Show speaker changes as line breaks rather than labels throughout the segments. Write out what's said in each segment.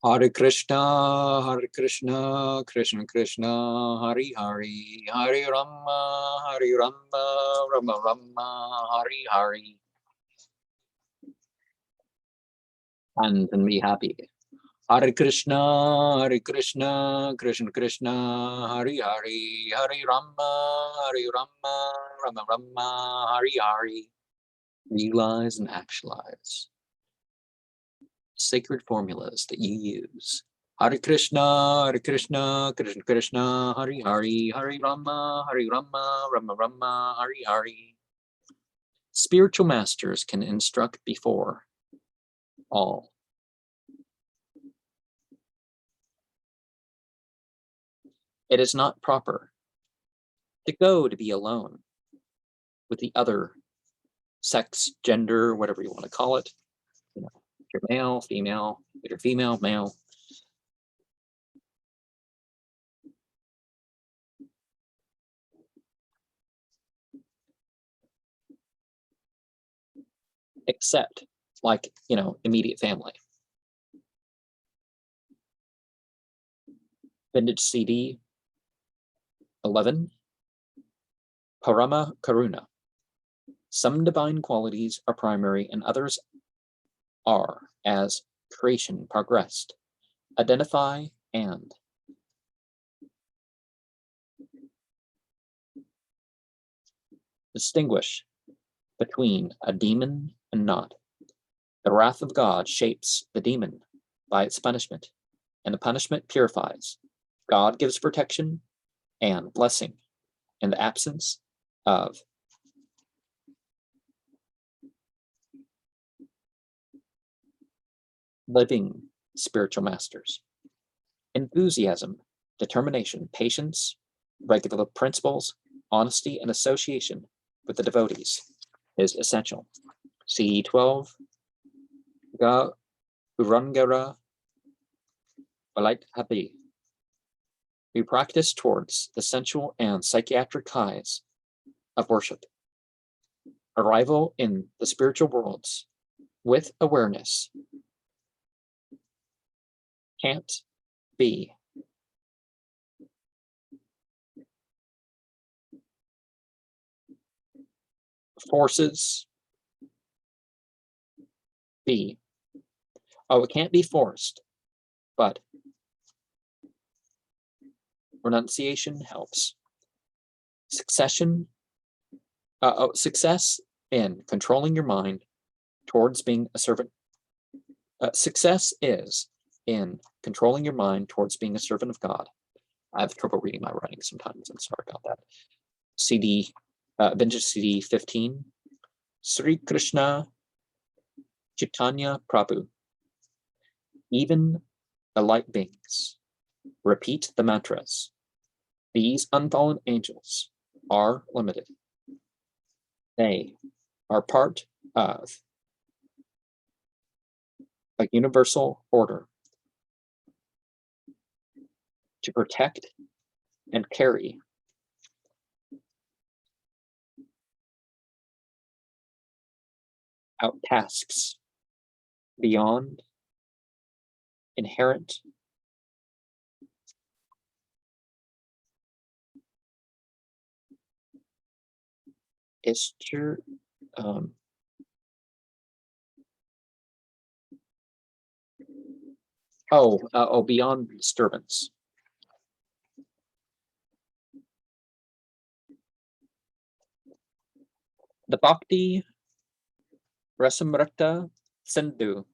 Hare Krishna, Krishna Krishna, Hari Hari, Hare Rama, Rama Rama, Hari Hari. And be happy. Hare Krishna, Krishna Krishna, Hari Hari, Hare Rama, Rama Rama, Hari Hari. Realize and actualize sacred formulas that you use. Hare Krishna, Krishna Krishna, Hari Hari, Hare Rama, Rama Rama, Hari Hari. Spiritual masters can instruct before all. It is not proper to go to be alone with the other sex, gender, whatever you want to call it. You know, if you're male, female, if you're female, male. Except, like, immediate family. Vintage CD 11. Parama Karuna. Some divine qualities are primary and others are as creation progressed. Identify and distinguish between a demon and not. The wrath of God shapes the demon by its punishment, and the punishment purifies. God gives protection and blessing in the absence of living spiritual masters. Enthusiasm, determination, patience, regular principles, honesty, and association with the devotees is essential. CD 12. Ga Urangara Violate Habi. We practice towards the sensual and psychiatric highs of worship. Arrival in the spiritual worlds with awareness can't be forces be. Oh, it can't be forced, but renunciation helps. Success in controlling your mind towards being a servant. Success is in controlling your mind towards being a servant of God. I have trouble reading my writing sometimes. I'm sorry about that. Vintage CD 15. Sri Krishna Chaitanya Prabhu. Even the light beings repeat the mantras. These unfallen angels are limited. They are part of a universal order to protect and carry out tasks beyond inherent beyond disturbance. The Bhakti Rasamrita Sindhu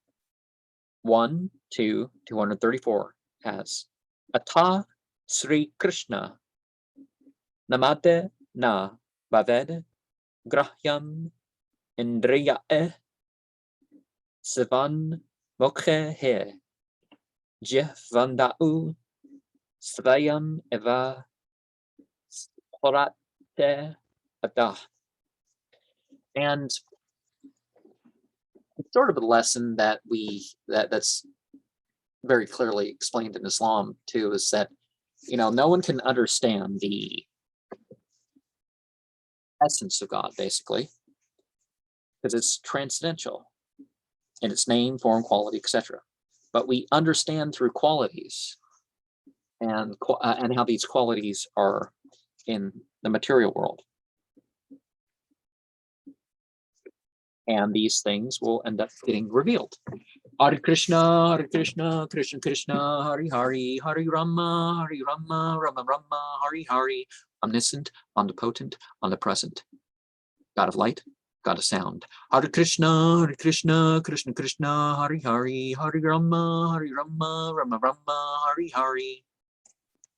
1 to 234 has Ata Sri Krishna Namate na Bhaved Grahyam Indriyae Sivan Mokhe He Jivandau Svayam Eva Sporate Adah. And it's sort of a lesson that that's very clearly explained in Islam too, is that no one can understand the essence of God, basically, because it's transcendental in its name, form, quality, etc. but we understand through qualities and how these qualities are in the material world. And these things will end up getting revealed. Hare Krishna, Krishna Krishna, Hari Hari, Hari Rama, Rama Rama, Hari Hari, omniscient, omnipotent, omnipresent, God of light, God of sound. Hare Krishna, Krishna Krishna, Hari Hari, Hari Rama, Rama Rama, Hari Hari.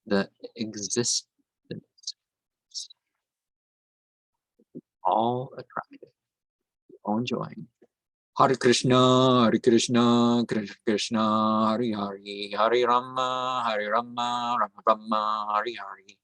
The existence, all attractive, all enjoying. Hare Krishna, Krishna Krishna, Hari Hari, Hari Rama, Rama Rama, Hari Hari.